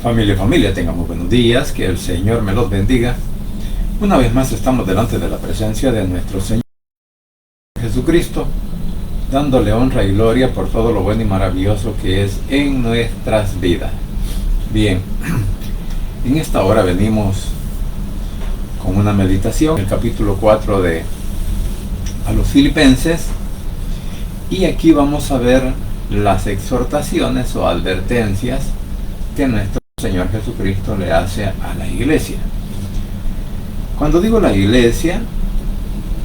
Familia, tengan muy buenos días, que el Señor me los bendiga. Una vez más estamos delante de la presencia de nuestro Señor Jesucristo, dándole honra y gloria por todo lo bueno y maravilloso que es en nuestras vidas. Bien, en esta hora venimos con una meditación, el capítulo 4 de a los Filipenses, y aquí vamos a ver las exhortaciones o advertencias que nuestro Señor Jesucristo le hace a la iglesia. Cuando digo la iglesia,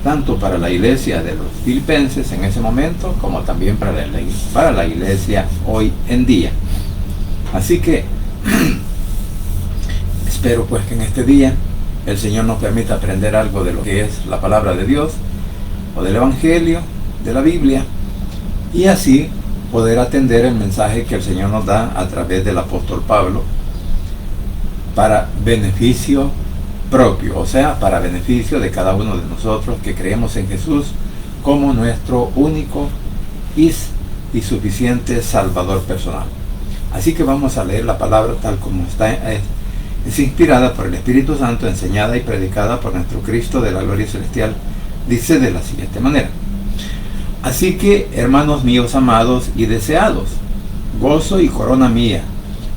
tanto para la iglesia de los filipenses en ese momento, como también para la iglesia hoy en día. Así que espero pues que en este día el Señor nos permita aprender algo de lo que es la palabra de Dios, o del Evangelio, de la Biblia, y así poder atender el mensaje que el Señor nos da a través del apóstol Pablo, para beneficio propio, o sea, para beneficio de cada uno de nosotros que creemos en Jesús como nuestro único y suficiente Salvador personal. Así que vamos a leer la palabra tal como está. Es inspirada por el Espíritu Santo, enseñada y predicada por nuestro Cristo de la gloria celestial. Dice de la siguiente manera: así que, hermanos míos amados y deseados, gozo y corona mía,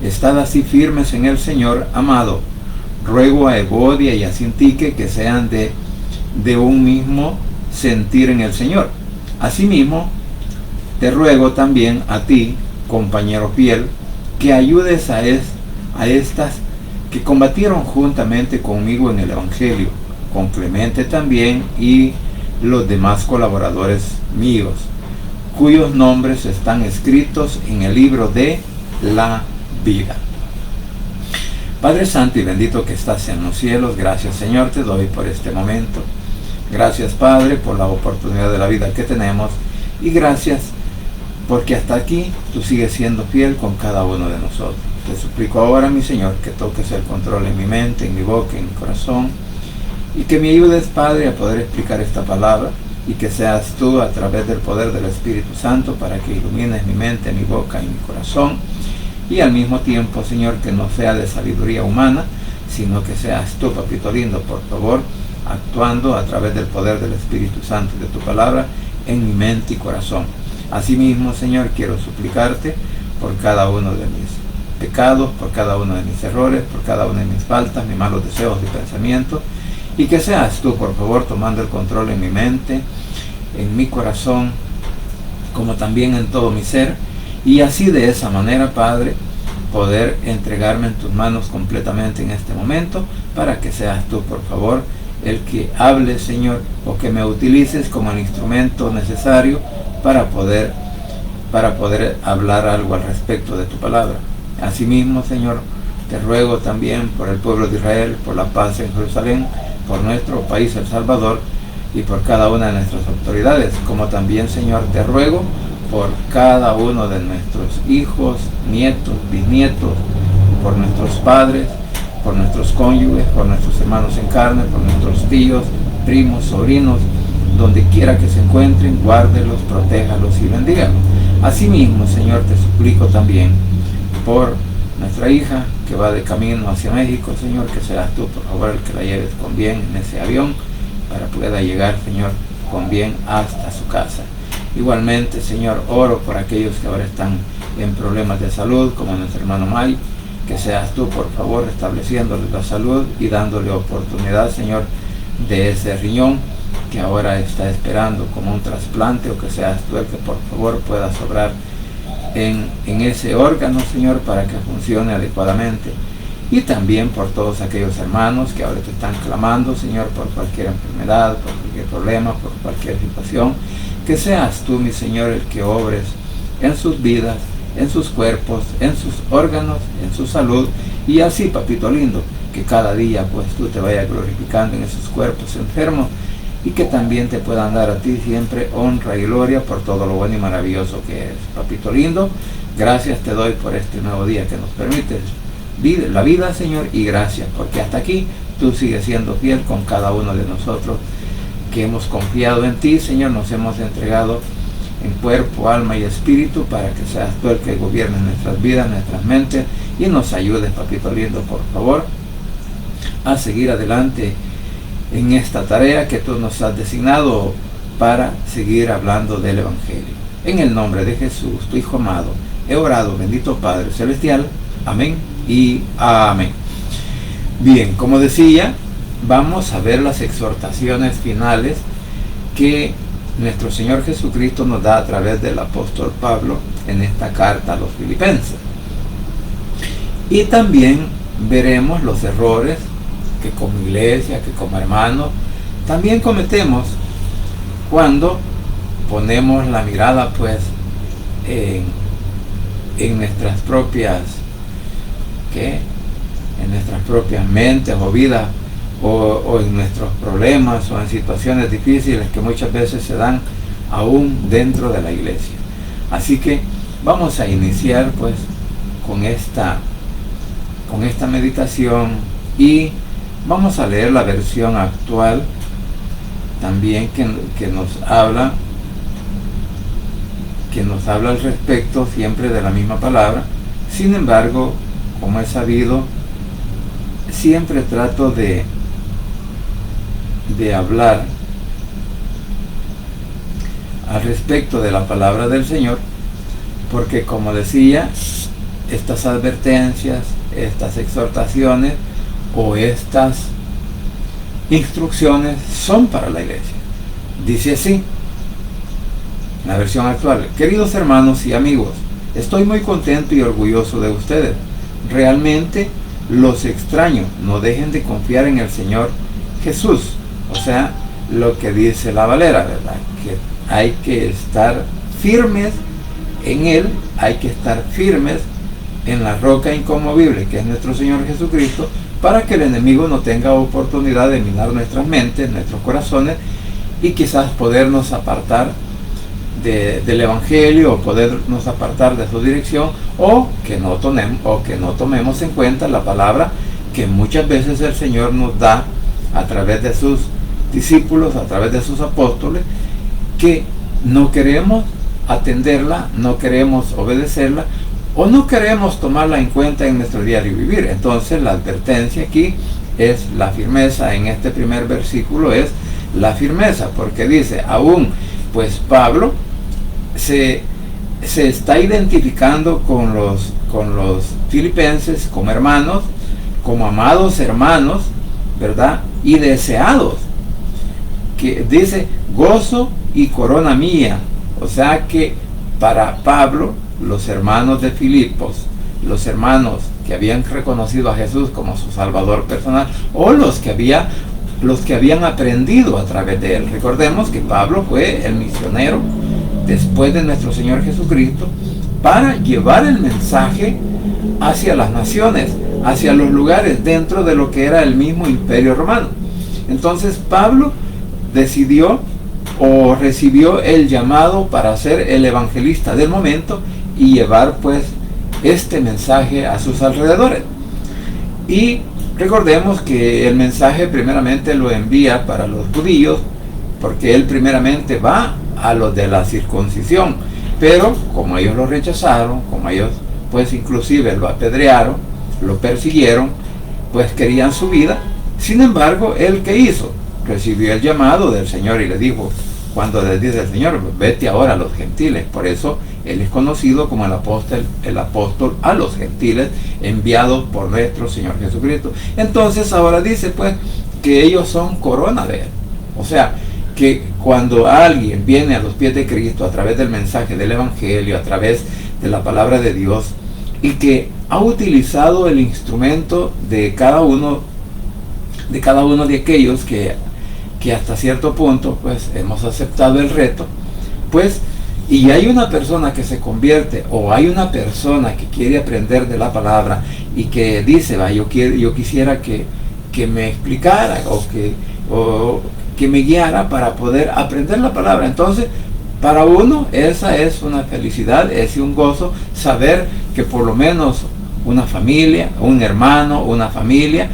estad así firmes en el Señor amado. Ruego a Evodia y a Sintique que sean de un mismo sentir en el Señor. Asimismo, te ruego también a ti, compañero fiel, que ayudes a estas que combatieron juntamente conmigo en el Evangelio, con Clemente también y los demás colaboradores míos, cuyos nombres están escritos en el libro de la vida. Padre Santo y bendito que estás en los cielos, gracias Señor te doy por este momento. Gracias Padre por la oportunidad de la vida que tenemos, y gracias porque hasta aquí tú sigues siendo fiel con cada uno de nosotros. Te suplico ahora, mi Señor, que toques el control en mi mente, en mi boca, en mi corazón, y que me ayudes, Padre, a poder explicar esta palabra, y que seas tú a través del poder del Espíritu Santo para que ilumines mi mente, mi boca y mi corazón. Y al mismo tiempo, Señor, que no sea de sabiduría humana, sino que seas tú, papito lindo, por favor, actuando a través del poder del Espíritu Santo y de tu palabra en mi mente y corazón. Asimismo, Señor, quiero suplicarte por cada uno de mis pecados, por cada uno de mis errores, por cada una de mis faltas, mis malos deseos y pensamientos, y que seas tú, por favor, tomando el control en mi mente, en mi corazón, como también en todo mi ser, y así de esa manera, Padre, poder entregarme en tus manos completamente en este momento, para que seas tú, por favor, el que hable, Señor, o que me utilices como el instrumento necesario para poder hablar algo al respecto de tu palabra. Asimismo, Señor, te ruego también por el pueblo de Israel, por la paz en Jerusalén, por nuestro país, El Salvador, y por cada una de nuestras autoridades, como también, Señor, te ruego por cada uno de nuestros hijos, nietos, bisnietos, por nuestros padres, por nuestros cónyuges, por nuestros hermanos en carne, por nuestros tíos, primos, sobrinos, donde quiera que se encuentren, guárdelos, protéjalos y bendígalos. Asimismo, Señor, te suplico también por nuestra hija que va de camino hacia México, Señor, que seas tú, por favor, el que la lleves con bien en ese avión, para que pueda llegar, Señor, con bien hasta su casa. Igualmente, Señor, oro por aquellos que ahora están en problemas de salud, como nuestro hermano May, que seas tú, por favor, estableciéndole la salud y dándole oportunidad, Señor, de ese riñón que ahora está esperando como un trasplante, o que seas tú el que, por favor, pueda obrar en ese órgano, Señor, para que funcione adecuadamente. Y también por todos aquellos hermanos que ahora te están clamando, Señor, por cualquier enfermedad, por cualquier problema, por cualquier situación, que seas tú, mi Señor, el que obres en sus vidas, en sus cuerpos, en sus órganos, en su salud, y así, papito lindo, que cada día pues tú te vayas glorificando en esos cuerpos enfermos, y que también te puedan dar a ti siempre honra y gloria por todo lo bueno y maravilloso que eres. Papito lindo, gracias te doy por este nuevo día que nos permites la vida, Señor, y gracias porque hasta aquí tú sigues siendo fiel con cada uno de nosotros que hemos confiado en ti, Señor. Nos hemos entregado en cuerpo, alma y espíritu para que seas tú el que gobierne nuestras vidas, nuestras mentes y nos ayudes, papito lindo, por favor, a seguir adelante en esta tarea que tú nos has designado para seguir hablando del Evangelio. En el nombre de Jesús, tu Hijo amado, he orado, bendito Padre Celestial. Amén y amén. Bien, como decía, vamos a ver las exhortaciones finales que nuestro Señor Jesucristo nos da a través del apóstol Pablo en esta carta a los Filipenses. Y también veremos los errores que como iglesia, que como hermanos, también cometemos cuando ponemos la mirada pues en nuestras propias en nuestras propias mentes o vidas, o en nuestros problemas o en situaciones difíciles que muchas veces se dan aún dentro de la iglesia. Así que vamos a iniciar pues con esta meditación, y vamos a leer la versión actual también que nos habla al respecto siempre de la misma palabra. Sin embargo, como he sabido, siempre trato de hablar al respecto de la palabra del Señor, porque como decía, estas advertencias, estas exhortaciones o estas instrucciones son para la iglesia. Dice así la versión actual: queridos hermanos y amigos, estoy muy contento y orgulloso de ustedes. Realmente los extraño. No dejen de confiar en el Señor Jesús. O sea, lo que dice la Valera, ¿verdad? Que hay que estar firmes en Él, hay que estar firmes en la roca inconmovible que es nuestro Señor Jesucristo, para que el enemigo no tenga oportunidad de minar nuestras mentes, nuestros corazones, y quizás podernos apartar del Evangelio, o podernos apartar de su dirección, o que no tomemos en cuenta la palabra que muchas veces el Señor nos da a través de sus discípulos, a través de sus apóstoles, que no queremos atenderla, no queremos obedecerla, o no queremos tomarla en cuenta en nuestro diario vivir. Entonces la advertencia aquí es la firmeza. En este primer versículo es la firmeza, porque dice, aún pues Pablo se está identificando con los filipenses como hermanos, como amados hermanos, ¿verdad? Y deseados, que dice gozo y corona mía. O sea que para Pablo, los hermanos de Filipos, los hermanos que habían reconocido a Jesús como su Salvador personal, o los que habían aprendido a través de él. Recordemos que Pablo fue el misionero después de nuestro Señor Jesucristo para llevar el mensaje hacia las naciones, hacia los lugares dentro de lo que era el mismo imperio romano. Entonces Pablo decidió o recibió el llamado para ser el evangelista del momento y llevar pues este mensaje a sus alrededores. Y recordemos que el mensaje primeramente lo envía para los judíos, porque él primeramente va a los de la circuncisión, pero como ellos lo rechazaron, como ellos pues inclusive lo apedrearon, lo persiguieron, pues querían su vida. Sin embargo, él, ¿qué hizo? Recibió el llamado del Señor y le dijo, cuando les dice el Señor, vete ahora a los gentiles. Por eso él es conocido como el apóstol a los gentiles, enviado por nuestro Señor Jesucristo. Entonces ahora dice pues que ellos son corona de él. O sea, que cuando alguien viene a los pies de Cristo a través del mensaje del Evangelio, a través de la palabra de Dios, y que ha utilizado el instrumento de cada uno de aquellos que hasta cierto punto pues hemos aceptado el reto, pues, y hay una persona que se convierte, o hay una persona que quiere aprender de la palabra y que dice, yo quisiera que me explicara o que me guiara para poder aprender la palabra. Entonces, para uno esa es una felicidad, es un gozo saber que por lo menos una familia, un hermano, una familia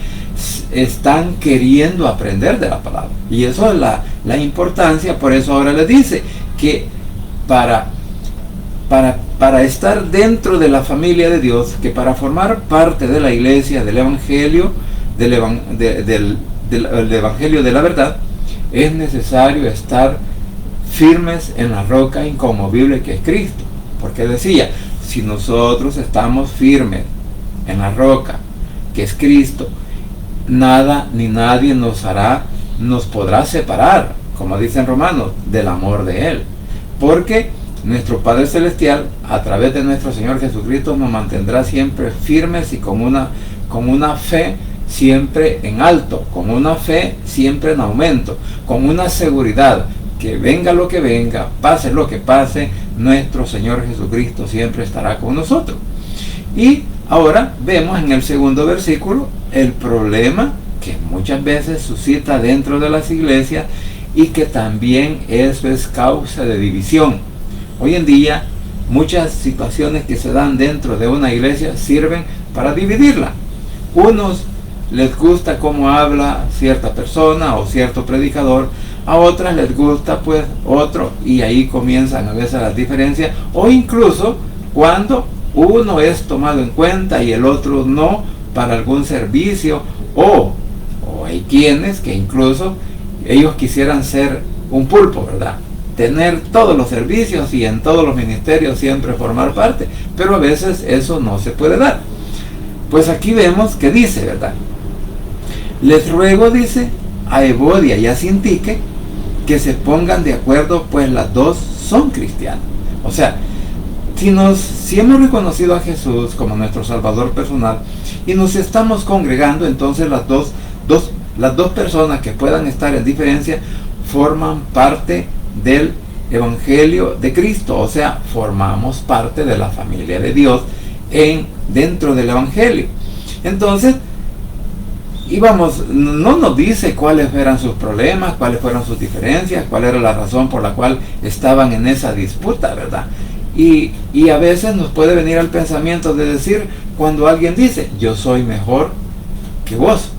están queriendo aprender de la palabra. Y eso es la importancia. Por eso ahora les dice que para para estar dentro de la familia de Dios, que para formar parte de la iglesia, del evangelio, del evangelio de la verdad, es necesario estar firmes en la roca inconmovible que es Cristo. Porque decía, si nosotros estamos firmes en la roca que es Cristo, nada ni nadie nos podrá separar, como dicen Romanos, del amor de Él. Porque nuestro Padre Celestial, a través de nuestro Señor Jesucristo, nos mantendrá siempre firmes y con una fe siempre en alto, con una fe siempre en aumento, con una seguridad que venga lo que venga, pase lo que pase, nuestro Señor Jesucristo siempre estará con nosotros. Y ahora vemos en el segundo versículo el problema que muchas veces suscita dentro de las iglesias y que también eso es causa de división. Hoy en día muchas situaciones que se dan dentro de una iglesia sirven para dividirla. Unos les gusta cómo habla cierta persona o cierto predicador, a otras les gusta pues otro, y ahí comienzan a veces las diferencias, o incluso cuando uno es tomado en cuenta y el otro no para algún servicio, o hay quienes que incluso ellos quisieran ser un pulpo, ¿verdad? Tener todos los servicios y en todos los ministerios siempre formar parte, pero a veces eso no se puede dar. Pues aquí vemos que dice, ¿verdad? Les ruego, dice, a Evodia y a Sintique que se pongan de acuerdo, pues las dos son cristianas. O sea, si hemos reconocido a Jesús como nuestro Salvador personal y nos estamos congregando, entonces las dos personas que puedan estar en diferencia forman parte del Evangelio de Cristo. O sea, formamos parte de la familia de Dios dentro del Evangelio. Entonces, no nos dice cuáles eran sus problemas, cuáles fueron sus diferencias, cuál era la razón por la cual estaban en esa disputa, ¿verdad? Y a veces nos puede venir al pensamiento de decir, cuando alguien dice, yo soy mejor que vos,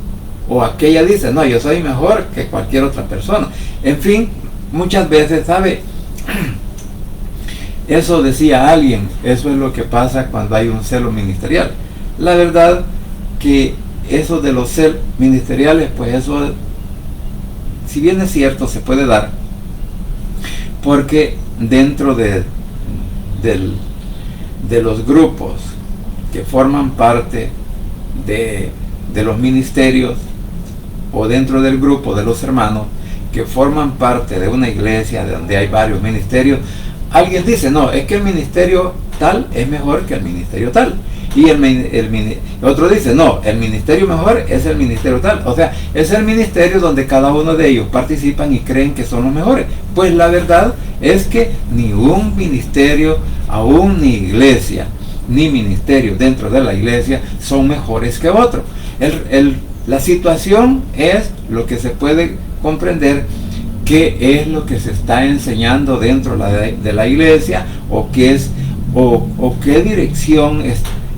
o aquella dice, no, yo soy mejor que cualquier otra persona. En fin, muchas veces, ¿sabe? Eso decía alguien, eso es lo que pasa cuando hay un celo ministerial. La verdad que eso de los celos ministeriales, pues eso, si bien es cierto, se puede dar, porque dentro de los grupos que forman parte de los ministerios, o dentro del grupo de los hermanos que forman parte de una iglesia donde hay varios ministerios, alguien dice, no, es que el ministerio tal es mejor que el ministerio tal. Y otro dice, no, el ministerio mejor es el ministerio tal. O sea, es el ministerio donde cada uno de ellos participan y creen que son los mejores. Pues la verdad es que ni un ministerio, aún ni iglesia, ni ministerio dentro de la iglesia son mejores que otro. La situación es lo que se puede comprender, qué es lo que se está enseñando dentro de la iglesia, o qué dirección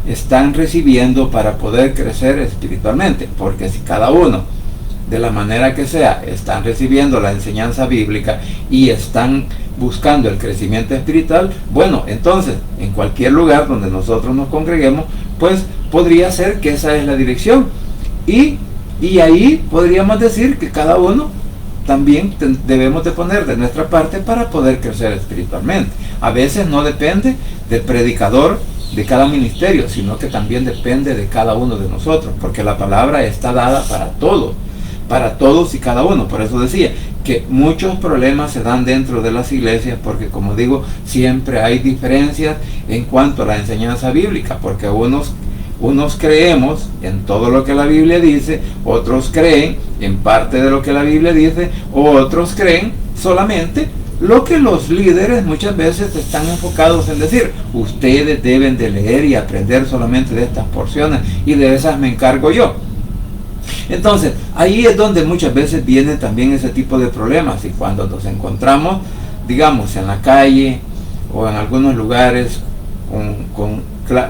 están recibiendo para poder crecer espiritualmente. Porque si cada uno, de la manera que sea, están recibiendo la enseñanza bíblica y están buscando el crecimiento espiritual, bueno, entonces en cualquier lugar donde nosotros nos congreguemos, pues podría ser que esa es la dirección, y ahí podríamos decir que cada uno también debemos de poner de nuestra parte para poder crecer espiritualmente. A veces no depende del predicador de cada ministerio, sino que también depende de cada uno de nosotros, porque la palabra está dada para todos y cada uno. Por eso decía que muchos problemas se dan dentro de las iglesias, porque como digo, siempre hay diferencias en cuanto a la enseñanza bíblica, porque unos creemos en todo lo que la Biblia dice, otros creen en parte de lo que la Biblia dice, otros creen solamente lo que los líderes muchas veces están enfocados en decir. Ustedes deben de leer y aprender solamente de estas porciones, y de esas me encargo yo. Entonces, ahí es donde muchas veces viene también ese tipo de problemas, y cuando nos encontramos, digamos, en la calle o en algunos lugares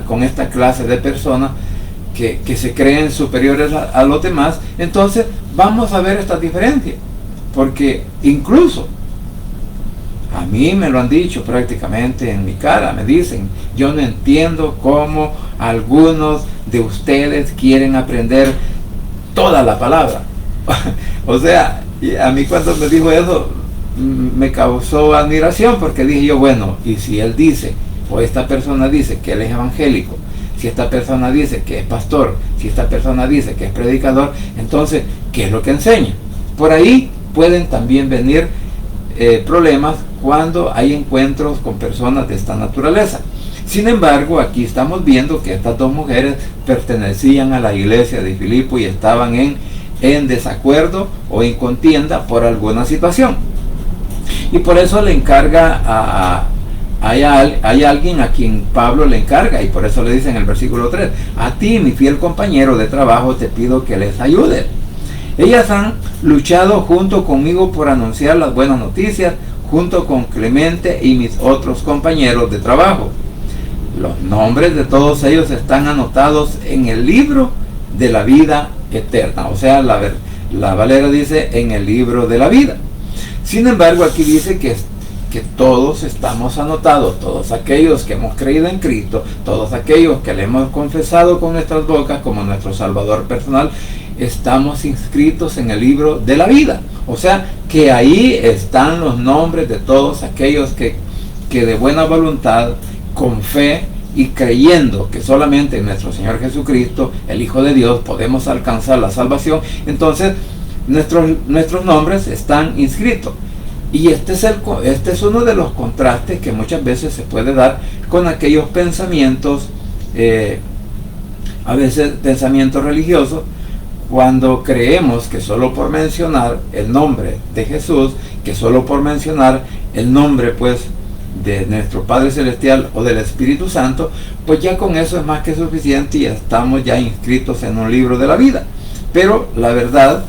con esta clase de personas que se creen superiores a los demás, entonces vamos a ver esta diferencia, porque incluso A mí me lo han dicho prácticamente en mi cara, me dicen, yo no entiendo cómo algunos de ustedes quieren aprender toda la palabra. O sea, a mí cuando me dijo eso, me causó admiración, porque dije yo, bueno, y si él dice, o esta persona dice que él es evangélico, si esta persona dice que es pastor, si esta persona dice que es predicador, entonces, ¿qué es lo que enseña? Por ahí pueden también venir problemas cuando hay encuentros con personas de esta naturaleza. Sin embargo, aquí estamos viendo que estas dos mujeres pertenecían a la iglesia de Filipo y estaban en desacuerdo o en contienda por alguna situación. Y por eso le encarga hay alguien a quien Pablo le encarga, y por eso le dice en el versículo 3, a ti, mi fiel compañero de trabajo, te pido que les ayudes. Ellas han luchado junto conmigo por anunciar las buenas noticias, junto con Clemente y mis otros compañeros de trabajo. Los nombres de todos ellos están anotados en el libro de la vida eterna. O sea, la Valera dice en el libro de la vida. Sin embargo, aquí dice que todos estamos anotados, todos aquellos que hemos creído en Cristo, todos aquellos que le hemos confesado con nuestras bocas como nuestro Salvador personal, estamos inscritos en el libro de la vida. O sea, que ahí están los nombres de todos aquellos que de buena voluntad, con fe y creyendo que solamente en nuestro Señor Jesucristo, el Hijo de Dios, podemos alcanzar la salvación. Entonces, nuestros nombres están inscritos. Y este es uno de los contrastes que muchas veces se puede dar con aquellos pensamientos, a veces pensamientos religiosos, cuando creemos que solo por mencionar el nombre de Jesús, que solo por mencionar el nombre pues de nuestro Padre Celestial o del Espíritu Santo, pues ya con eso es más que suficiente y estamos ya inscritos en un libro de la vida. Pero la verdad,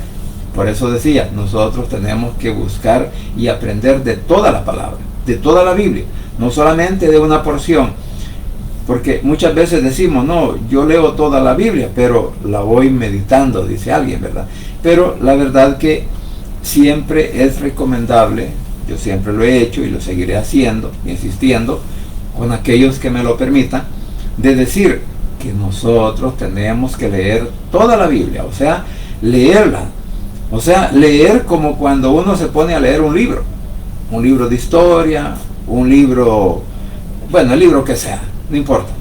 por eso decía, nosotros tenemos que buscar y aprender de toda la palabra, de toda la Biblia, no solamente de una porción, porque muchas veces decimos, no, yo leo toda la Biblia, pero la voy meditando, dice alguien, ¿verdad? Pero la verdad que siempre es recomendable, yo siempre lo he hecho y lo seguiré haciendo, insistiendo, con aquellos que me lo permitan, de decir que nosotros tenemos que leer toda la Biblia, o sea, leerla. O sea, leer como cuando uno se pone a leer un libro de historia, un libro, bueno, el libro que sea, no importa.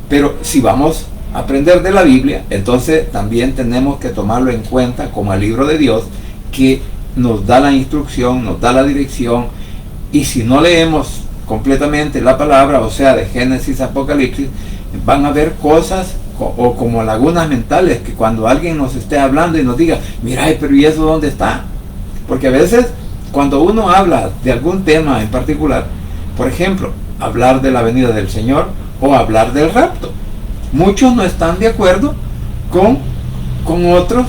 Pero si vamos a aprender de la Biblia, entonces también tenemos que tomarlo en cuenta como el libro de Dios, que nos da la instrucción, nos da la dirección, y si no leemos completamente la palabra, o sea, de Génesis a Apocalipsis, van a haber cosas o como lagunas mentales, que cuando alguien nos esté hablando y nos diga, mira, pero ¿y eso dónde está? Porque a veces cuando uno habla de algún tema en particular, por ejemplo, hablar de la venida del Señor o hablar del rapto, muchos no están de acuerdo con otros,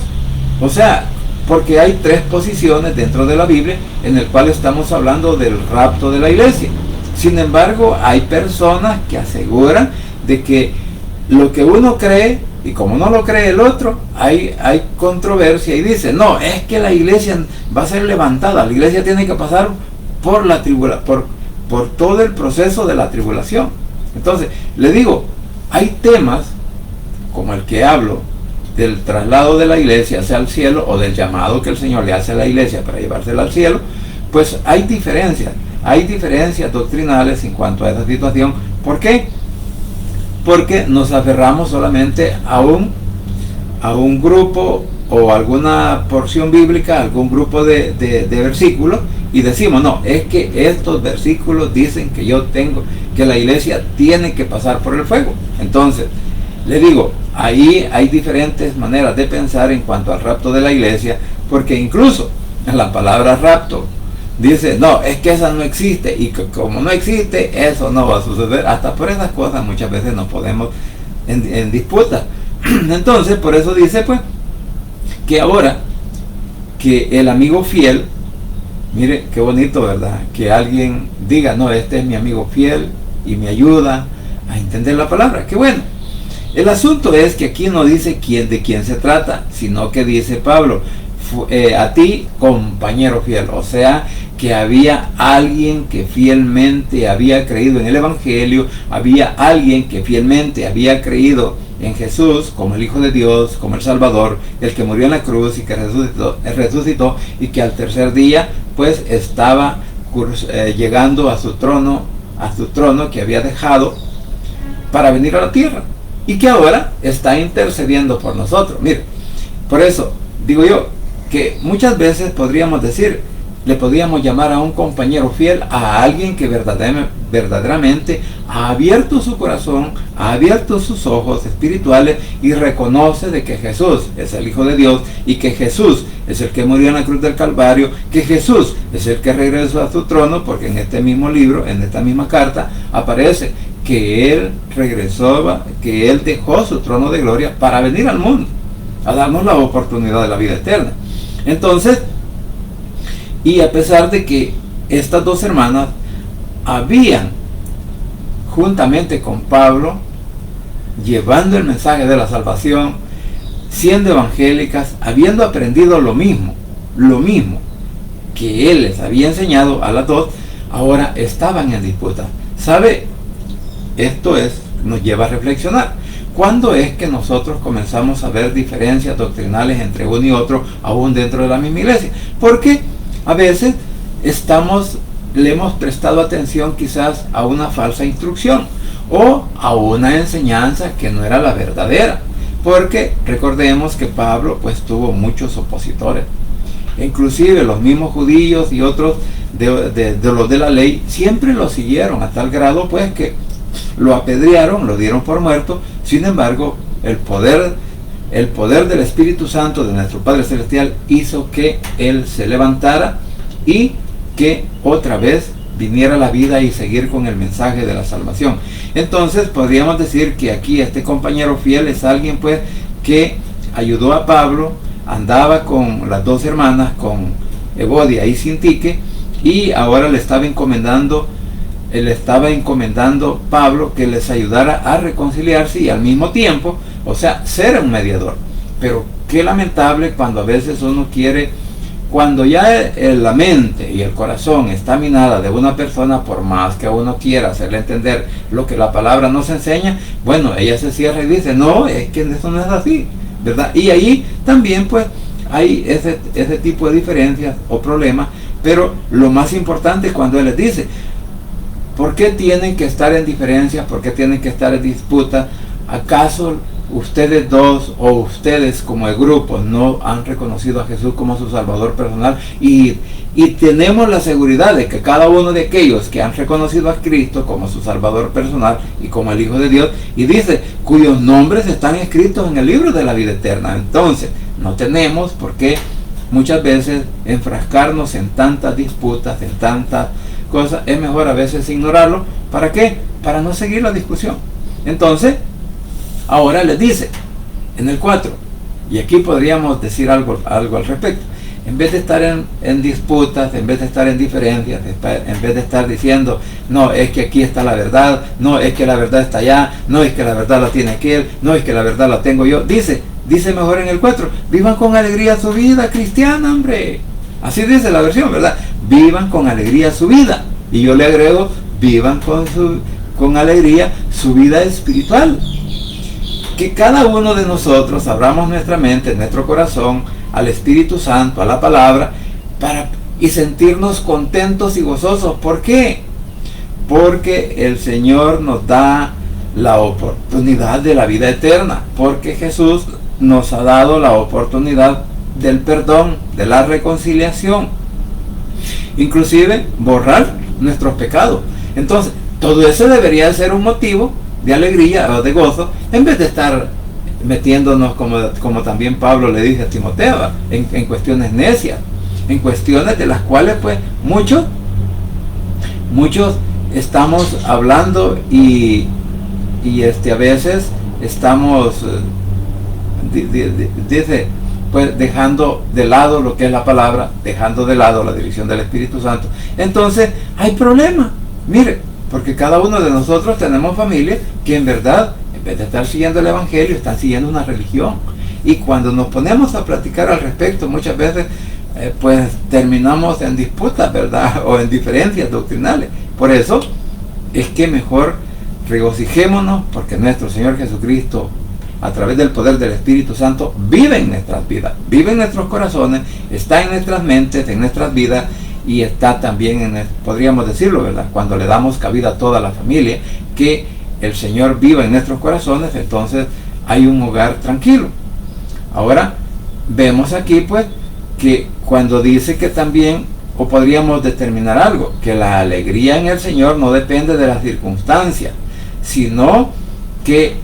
o sea, porque hay tres posiciones dentro de la Biblia en el cual estamos hablando del rapto de la iglesia. Sin embargo, hay personas que aseguran de que lo que uno cree, y como no lo cree el otro, hay controversia, y dice, no, es que la iglesia va a ser levantada, la iglesia tiene que pasar por la por todo el proceso de la tribulación. Entonces, le digo, hay temas como el que hablo del traslado de la iglesia hacia el cielo, o del llamado que el Señor le hace a la iglesia para llevársela al cielo, pues hay diferencias doctrinales en cuanto a esa situación. ¿Por qué? Porque nos aferramos solamente a un grupo o alguna porción bíblica, algún grupo de versículos, y decimos, no, es que estos versículos dicen que la iglesia tiene que pasar por el fuego. Entonces, le digo, ahí hay diferentes maneras de pensar en cuanto al rapto de la iglesia, porque incluso en la palabra rapto dice, no, es que esa no existe, y como no existe, eso no va a suceder. Hasta por esas cosas muchas veces nos podemos en disputa. Entonces, por eso dice, pues, que ahora que el amigo fiel, mire qué bonito, ¿verdad? Que alguien diga, no, este es mi amigo fiel y me ayuda a entender la palabra. Qué bueno. El asunto es que aquí no dice de quién se trata, sino que dice Pablo, a ti, compañero fiel. O sea, que había alguien que fielmente había creído en el Evangelio, había alguien que fielmente había creído en Jesús como el Hijo de Dios, como el Salvador, el que murió en la cruz y que resucitó y que al tercer día pues estaba llegando a su trono que había dejado para venir a la tierra y que ahora está intercediendo por nosotros. Mire, por eso digo yo que muchas veces podríamos decir, le podríamos llamar a un compañero fiel a alguien que verdaderamente ha abierto su corazón, ha abierto sus ojos espirituales y reconoce de que Jesús es el Hijo de Dios y que Jesús es el que murió en la cruz del Calvario, que Jesús es el que regresó a su trono, porque en este mismo libro, en esta misma carta, aparece que Él regresó, que Él dejó su trono de gloria para venir al mundo, a darnos la oportunidad de la vida eterna. Entonces, y a pesar de que estas dos hermanas habían, juntamente con Pablo, llevando el mensaje de la salvación, siendo evangélicas, habiendo aprendido lo mismo que él les había enseñado a las dos, ahora estaban en disputa. ¿Sabe? Esto nos lleva a reflexionar. ¿Cuándo es que nosotros comenzamos a ver diferencias doctrinales entre uno y otro, aún dentro de la misma iglesia? Porque a veces le hemos prestado atención quizás a una falsa instrucción o a una enseñanza que no era la verdadera. Porque recordemos que Pablo pues tuvo muchos opositores. Inclusive los mismos judíos y otros de los de la ley siempre lo siguieron a tal grado pues que lo apedrearon, lo dieron por muerto. Sin embargo, el poder del Espíritu Santo de nuestro Padre Celestial hizo que Él se levantara y que otra vez viniera a la vida y seguir con el mensaje de la salvación. Entonces podríamos decir que aquí este compañero fiel es alguien pues que ayudó a Pablo, andaba con las dos hermanas, con Evodia y Sintique, y ahora le estaba encomendando Pablo que les ayudara a reconciliarse y al mismo tiempo, o sea, ser un mediador. Pero qué lamentable cuando a veces uno quiere, cuando ya la mente y el corazón está minada de una persona, por más que uno quiera hacerle entender lo que la palabra nos enseña, bueno, ella se cierra y dice, no, es que eso no es así, ¿verdad? Y ahí también pues hay ese tipo de diferencias o problemas, pero lo más importante es cuando él les dice, ¿por qué tienen que estar en diferencias? ¿Por qué tienen que estar en disputa? ¿Acaso ustedes dos o ustedes como el grupo no han reconocido a Jesús como su Salvador personal? Y tenemos la seguridad de que cada uno de aquellos que han reconocido a Cristo como su Salvador personal y como el Hijo de Dios, y dice, cuyos nombres están escritos en el libro de la vida eterna. Entonces, no tenemos por qué muchas veces enfrascarnos en tantas disputas, en tantas cosas. Es mejor a veces ignorarlo. ¿Para qué? Para no seguir la discusión. Entonces, ahora les dice en el 4, y aquí podríamos decir algo al respecto. En vez de estar en disputas, en vez de estar en diferencias, en vez de estar diciendo, no, es que aquí está la verdad, no, es que la verdad está allá, no, es que la verdad la tiene aquel, no, es que la verdad la tengo yo. Dice mejor en el 4, vivan con alegría su vida cristiana, hombre. Así dice la versión, ¿verdad? Vivan con alegría su vida. Y yo le agrego, vivan con alegría su vida espiritual. Que cada uno de nosotros abramos nuestra mente, nuestro corazón, al Espíritu Santo, a la palabra, y sentirnos contentos y gozosos. ¿Por qué? Porque el Señor nos da la oportunidad de la vida eterna. Porque Jesús nos ha dado la oportunidad del perdón, de la reconciliación, inclusive borrar nuestros pecados. Entonces, todo eso debería ser un motivo de alegría o de gozo, en vez de estar metiéndonos, como también Pablo le dice a Timoteo, en cuestiones necias, en cuestiones de las cuales pues muchos estamos hablando y a veces estamos dice pues dejando de lado lo que es la palabra, dejando de lado la dirección del Espíritu Santo. Entonces hay problema, mire, porque cada uno de nosotros tenemos familias que en verdad, en vez de estar siguiendo el Evangelio, están siguiendo una religión. Y cuando nos ponemos a platicar al respecto, muchas veces pues terminamos en disputas, ¿verdad? O en diferencias doctrinales. Por eso es que mejor regocijémonos, porque nuestro Señor Jesucristo, a través del poder del Espíritu Santo, vive en nuestras vidas, vive en nuestros corazones, está en nuestras mentes, en nuestras vidas, y está también podríamos decirlo, ¿verdad? Cuando le damos cabida a toda la familia, que el Señor viva en nuestros corazones, entonces hay un hogar tranquilo. Ahora, vemos aquí pues que cuando dice que también, o podríamos determinar algo, que la alegría en el Señor no depende de las circunstancias, sino que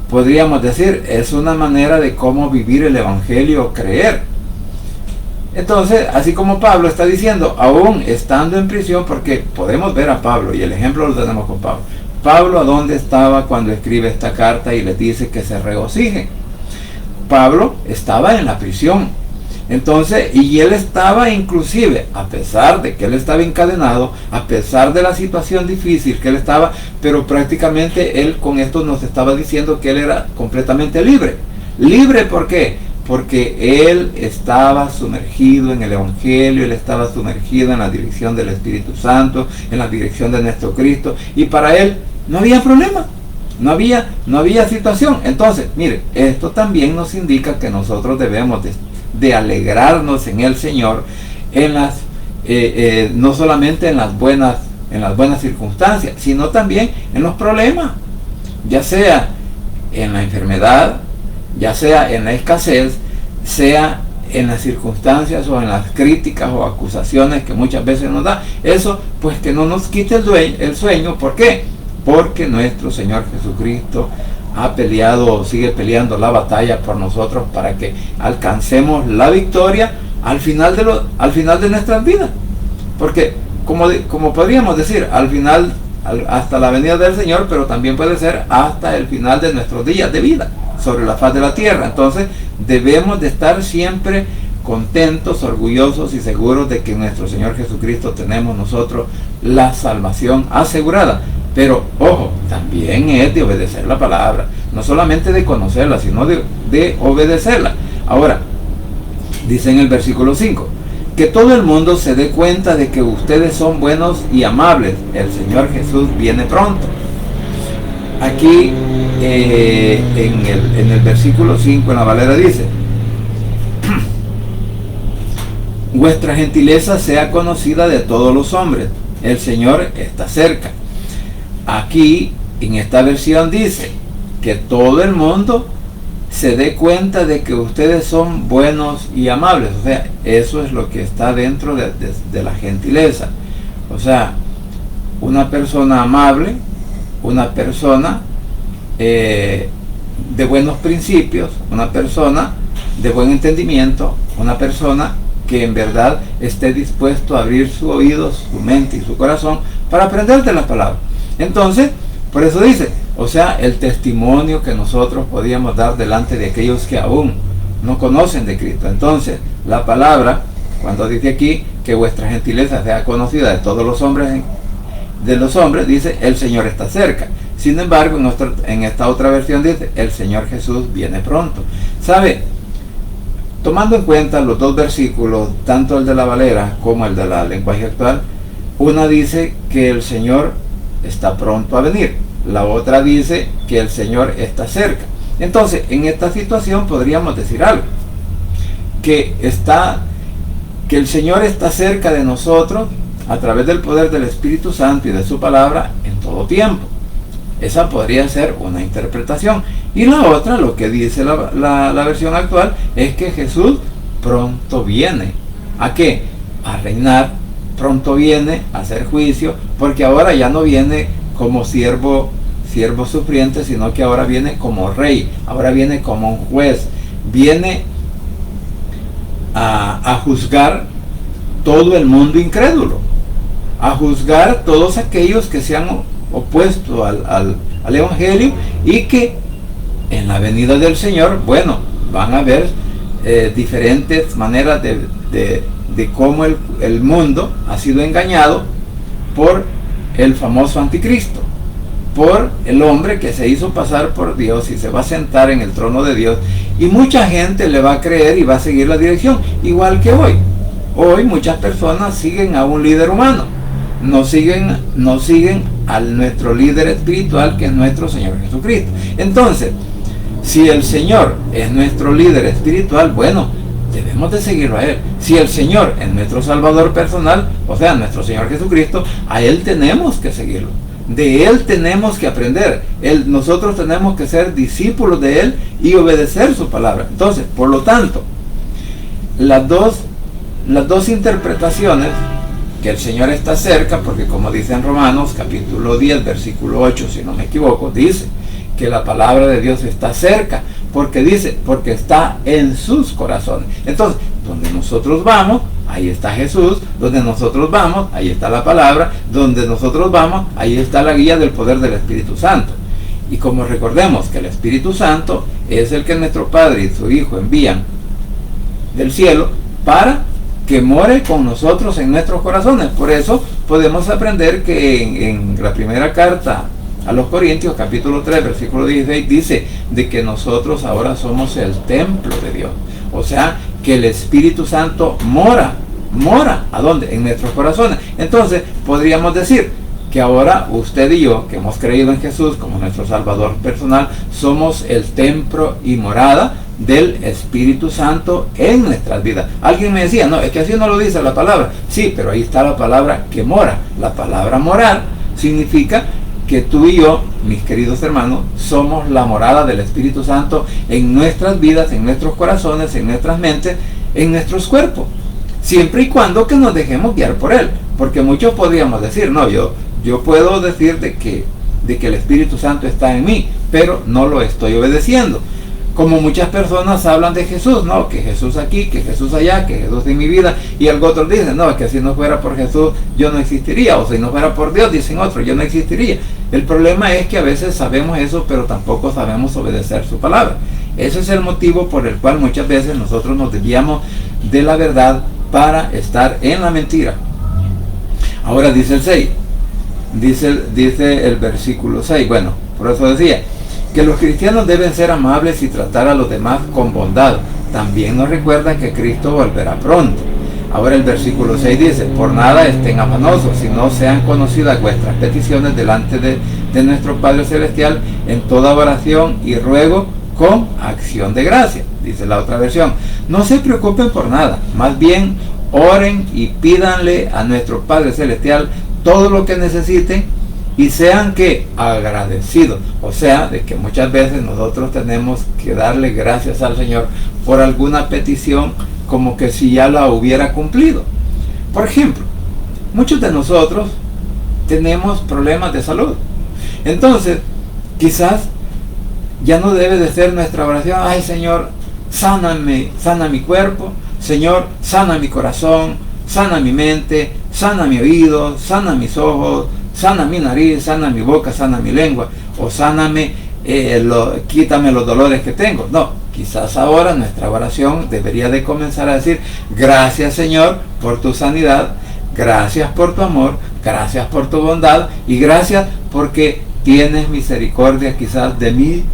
podríamos decir, es una manera de cómo vivir el Evangelio o creer. Entonces, así como Pablo está diciendo, aún estando en prisión, porque podemos ver a Pablo, y el ejemplo lo tenemos con Pablo. Pablo, ¿a dónde estaba cuando escribe esta carta y les dice que se regocijen? Pablo estaba en la prisión. Entonces, y él estaba inclusive, a pesar de que él estaba encadenado, a pesar de la situación difícil que él estaba, pero prácticamente él con esto nos estaba diciendo que él era completamente libre. ¿Libre por qué? Porque él estaba sumergido en el Evangelio, él estaba sumergido en la dirección del Espíritu Santo, en la dirección de nuestro Cristo, y para él no había problema, no había situación. Entonces, mire, esto también nos indica que nosotros debemos de alegrarnos en el Señor, en las no solamente en las buenas circunstancias, sino también en los problemas, ya sea en la enfermedad, ya sea en la escasez, sea en las circunstancias o en las críticas o acusaciones que muchas veces nos da. Eso pues que no nos quite el sueño. ¿Por qué? Porque nuestro Señor Jesucristo ha peleado o sigue peleando la batalla por nosotros para que alcancemos la victoria al final de nuestras vidas. Porque como podríamos decir, al final, hasta la venida del Señor, pero también puede ser hasta el final de nuestros días de vida sobre la faz de la tierra. Entonces debemos de estar siempre contentos, orgullosos y seguros de que en nuestro Señor Jesucristo tenemos nosotros la salvación asegurada. Pero ojo, también es de obedecer la palabra, no solamente de conocerla, sino de obedecerla. Ahora, dice en el versículo 5, que todo el mundo se dé cuenta de que ustedes son buenos y amables, el Señor Jesús viene pronto. Aquí en el versículo 5 en la Valera dice, vuestra gentileza sea conocida de todos los hombres, el Señor está cerca. Aquí en esta versión dice que todo el mundo se dé cuenta de que ustedes son buenos y amables. O sea, eso es lo que está dentro de la gentileza. O sea, una persona amable, una persona de buenos principios, una persona de buen entendimiento, una persona que en verdad esté dispuesto a abrir su oído, su mente y su corazón para aprender de la palabra. Entonces, por eso dice, o sea, el testimonio que nosotros podíamos dar delante de aquellos que aún no conocen de Cristo. Entonces, la palabra, cuando dice aquí que vuestra gentileza sea conocida de todos los hombres, dice, el Señor está cerca. Sin embargo, en esta otra versión dice, el Señor Jesús viene pronto. ¿Sabe? Tomando en cuenta los dos versículos, tanto el de la Valera como el de la lenguaje actual, una dice que el Señor está pronto a venir, la otra dice que el Señor está cerca. Entonces, en esta situación podríamos decir algo, que el Señor está cerca de nosotros a través del poder del Espíritu Santo y de su palabra en todo tiempo. Esa podría ser una interpretación. Y la otra, lo que dice la versión actual, es que Jesús pronto viene. ¿A qué? A reinar. Pronto viene a hacer juicio, porque ahora ya no viene como siervo sufriente, sino que ahora viene como rey, ahora viene como un juez, viene a juzgar todo el mundo incrédulo, a juzgar todos aquellos que se han opuesto al Evangelio, y que en la venida del Señor, bueno, van a haber diferentes maneras de cómo el mundo ha sido engañado por el famoso anticristo, por el hombre que se hizo pasar por Dios y se va a sentar en el trono de Dios, y mucha gente le va a creer y va a seguir la dirección, igual que hoy. Hoy muchas personas siguen a un líder humano, no siguen a nuestro líder espiritual, que es nuestro Señor Jesucristo. Entonces, si el Señor es nuestro líder espiritual, bueno, debemos de seguirlo a Él. Si el Señor es nuestro Salvador personal, o sea, nuestro Señor Jesucristo, a Él tenemos que seguirlo. De Él tenemos que aprender. Nosotros tenemos que ser discípulos de Él y obedecer su palabra. Entonces, por lo tanto, las dos interpretaciones, que el Señor está cerca, porque como dice en Romanos capítulo 10, versículo 8, si no me equivoco, dice que la palabra de Dios está cerca, porque está en sus corazones. Entonces, donde nosotros vamos, ahí está Jesús. Donde nosotros vamos, ahí está la palabra. Donde nosotros vamos, ahí está la guía del poder del Espíritu Santo. Y como recordemos que el Espíritu Santo es el que nuestro Padre y su Hijo envían del cielo para que more con nosotros en nuestros corazones. Por eso podemos aprender que en la primera carta a los Corintios, capítulo 3, versículo 16, dice de que nosotros ahora somos el templo de Dios. O sea, que el Espíritu Santo mora, ¿a dónde? En nuestros corazones. Entonces, podríamos decir que ahora usted y yo, que hemos creído en Jesús como nuestro Salvador personal, somos el templo y morada del Espíritu Santo en nuestras vidas. Alguien me decía, no, es que así no lo dice la palabra. Sí, pero ahí está la palabra que mora. La palabra morar significa que tú y yo, mis queridos hermanos, somos la morada del Espíritu Santo en nuestras vidas, en nuestros corazones, en nuestras mentes, en nuestros cuerpos, siempre y cuando que nos dejemos guiar por Él. Porque muchos podríamos decir, no, yo puedo decir de que el Espíritu Santo está en mí, pero no lo estoy obedeciendo. Como muchas personas hablan de Jesús, no, que Jesús aquí, que Jesús allá, que Jesús en mi vida, y algo otros dicen, no, es que si no fuera por Jesús yo no existiría, o si no fuera por Dios, dicen otros, yo no existiría. El problema es que a veces sabemos eso, pero tampoco sabemos obedecer su palabra. Ese es el motivo por el cual muchas veces nosotros nos desviamos de la verdad para estar en la mentira. Ahora dice el 6, dice el versículo 6, bueno, por eso decía, que los cristianos deben ser amables y tratar a los demás con bondad. También nos recuerda que Cristo volverá pronto. Ahora el versículo 6 dice, por nada estén afanosos, sino sean conocidas vuestras peticiones delante de nuestro Padre Celestial en toda oración y ruego con acción de gracia. Dice la otra versión, no se preocupen por nada, más bien oren y pídanle a nuestro Padre Celestial todo lo que necesiten y sean que agradecidos. O sea, de que muchas veces nosotros tenemos que darle gracias al Señor por alguna petición como que si ya la hubiera cumplido. Por ejemplo, muchos de nosotros tenemos problemas de salud. Entonces, quizás ya no debe de ser nuestra oración, ay Señor, sáname, sana mi cuerpo, Señor, sana mi corazón, sana mi mente, sana mi oído, sana mis ojos, sana mi nariz, sana mi boca, sana mi lengua, o sáname, quítame los dolores que tengo. No, quizás ahora nuestra oración debería de comenzar a decir, gracias Señor por tu sanidad, gracias por tu amor, gracias por tu bondad y gracias porque tienes misericordia quizás de mi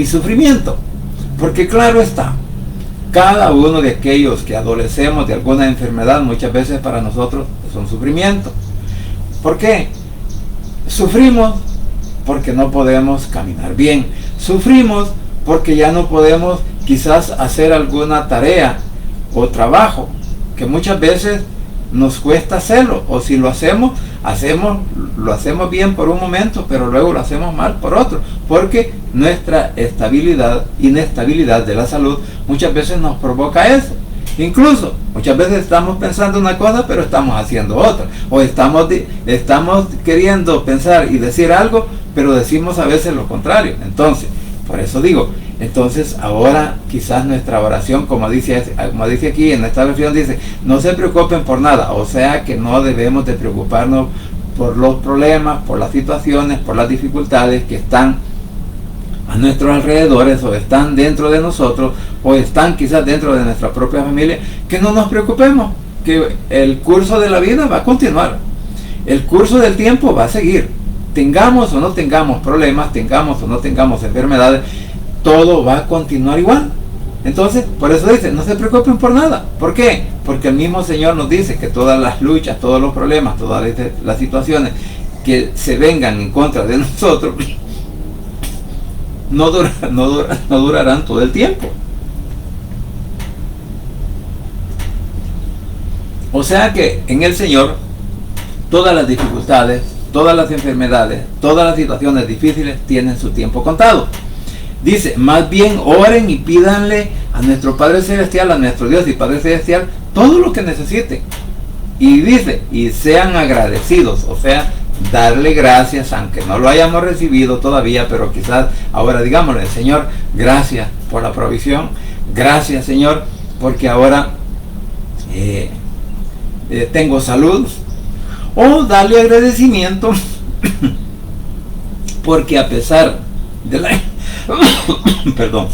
sufrimiento. Porque claro está, cada uno de aquellos que adolecemos de alguna enfermedad, muchas veces para nosotros es un sufrimiento. ¿Por qué? Sufrimos porque no podemos caminar bien. Sufrimos porque ya no podemos quizás hacer alguna tarea o trabajo que muchas veces nos cuesta hacerlo. O si lo hacemos bien por un momento, pero luego lo hacemos mal por otro. Porque nuestra inestabilidad de la salud muchas veces nos provoca eso. Incluso muchas veces estamos pensando una cosa pero estamos haciendo otra, o estamos queriendo pensar y decir algo pero decimos a veces lo contrario. Entonces, por eso digo, entonces ahora quizás nuestra oración, como dice aquí en esta versión, dice, no se preocupen por nada, o sea que no debemos de preocuparnos por los problemas, por las situaciones, por las dificultades que están a nuestros alrededores, o están dentro de nosotros, o están quizás dentro de nuestra propia familia. Que no nos preocupemos, que el curso de la vida va a continuar, el curso del tiempo va a seguir, tengamos o no tengamos problemas, tengamos o no tengamos enfermedades, todo va a continuar igual. Entonces, por eso dice, no se preocupen por nada. ¿Por qué? Porque el mismo Señor nos dice que todas las luchas, todos los problemas, todas las situaciones que se vengan en contra de nosotros no durarán todo el tiempo. O sea que en el Señor todas las dificultades, todas las enfermedades, todas las situaciones difíciles tienen su tiempo contado. Dice, más bien oren y pídanle a nuestro Padre Celestial, a nuestro Dios y Padre Celestial, todo lo que necesiten. Y dice, y sean agradecidos, o sea, darle gracias, aunque no lo hayamos recibido todavía, pero quizás ahora digámosle, Señor, gracias por la provisión, gracias Señor, porque ahora tengo salud, o darle agradecimiento, porque a pesar de la perdón,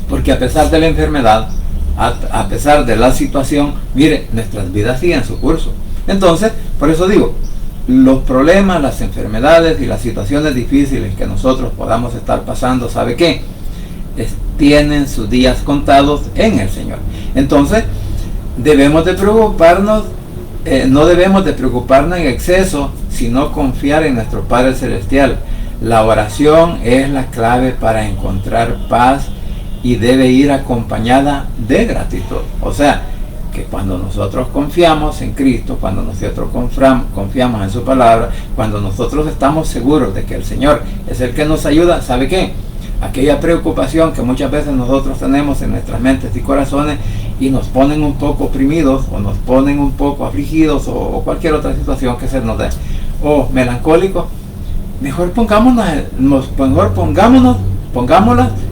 porque a pesar de la enfermedad, a pesar de la situación, mire, nuestras vidas siguen su curso. Entonces, por eso digo, los problemas, las enfermedades y las situaciones difíciles que nosotros podamos estar pasando, ¿sabe qué? Tienen sus días contados en el Señor. Entonces, debemos de preocuparnos, no debemos de preocuparnos en exceso, sino confiar en nuestro Padre Celestial. La oración es la clave para encontrar paz y debe ir acompañada de gratitud. O sea, que cuando nosotros confiamos en Cristo, cuando nosotros confiamos en su palabra, cuando nosotros estamos seguros de que el Señor es el que nos ayuda, ¿sabe qué? Aquella preocupación que muchas veces nosotros tenemos en nuestras mentes y corazones y nos ponen un poco oprimidos o nos ponen un poco afligidos o cualquier otra situación que se nos dé, o melancólicos, mejor pongámoslas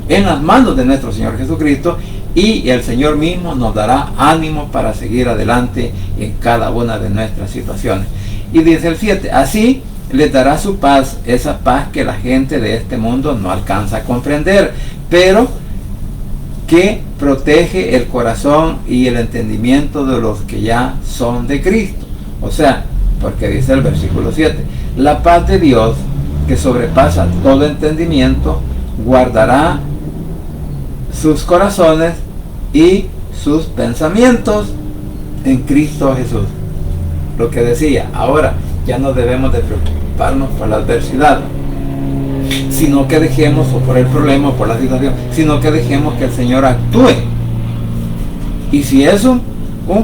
en las manos de nuestro Señor Jesucristo, y el Señor mismo nos dará ánimo para seguir adelante en cada una de nuestras situaciones. Y dice el 7, así les dará su paz, esa paz que la gente de este mundo no alcanza a comprender, pero que protege el corazón y el entendimiento de los que ya son de Cristo. O sea, porque dice el versículo 7, la paz de Dios, que sobrepasa todo entendimiento, guardará sus corazones y sus pensamientos en Cristo Jesús. Lo que decía, ahora ya no debemos de preocuparnos por la adversidad, sino que dejemos, o por el problema, o por la situación, sino que dejemos que el Señor actúe. Y si es un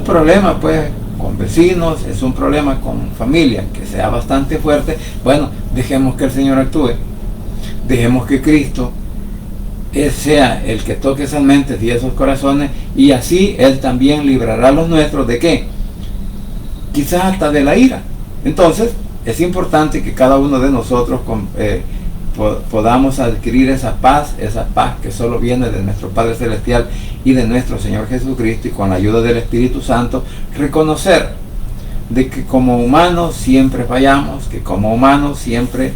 problema, pues, con vecinos, es un problema con familia, que sea bastante fuerte, bueno, dejemos que el Señor actúe. Dejemos que Cristo sea el que toque esas mentes y esos corazones, y así Él también librará a los nuestros ¿de qué? Quizás hasta de la ira. Entonces, es importante que cada uno de nosotros podamos adquirir esa paz que solo viene de nuestro Padre Celestial y de nuestro Señor Jesucristo, y con la ayuda del Espíritu Santo, reconocer de que como humanos siempre fallamos, que como humanos siempre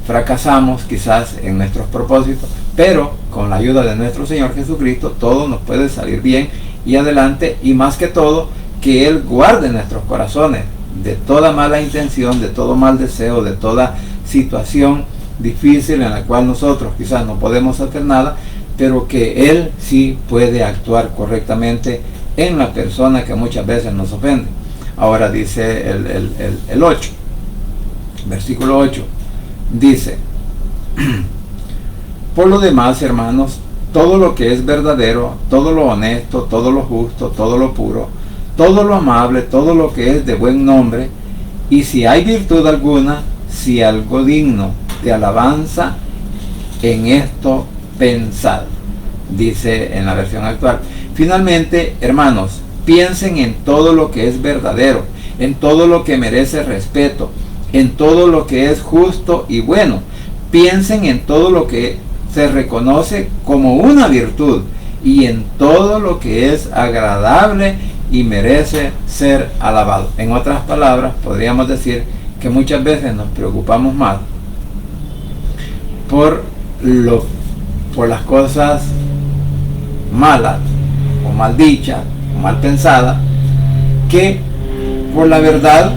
fracasamos quizás en nuestros propósitos, pero con la ayuda de nuestro Señor Jesucristo todo nos puede salir bien y adelante, y más que todo, que Él guarde nuestros corazones de toda mala intención, de todo mal deseo, de toda situación difícil en la cual nosotros quizás no podemos hacer nada, pero que Él sí puede actuar correctamente en la persona que muchas veces nos ofende. Ahora dice el 8, versículo 8, dice, por lo demás, hermanos, todo lo que es verdadero, todo lo honesto, todo lo justo, todo lo puro, todo lo amable, todo lo que es de buen nombre, y si hay virtud alguna, si algo digno de alabanza, en esto pensad, dice en la versión actual. Finalmente, hermanos, piensen en todo lo que es verdadero, en todo lo que merece respeto, en todo lo que es justo y bueno. Piensen en todo lo que se reconoce como una virtud, y en todo lo que es agradable y merece ser alabado. En otras palabras, podríamos decir que muchas veces nos preocupamos más por las cosas malas o mal dichas o mal pensadas, que por la verdad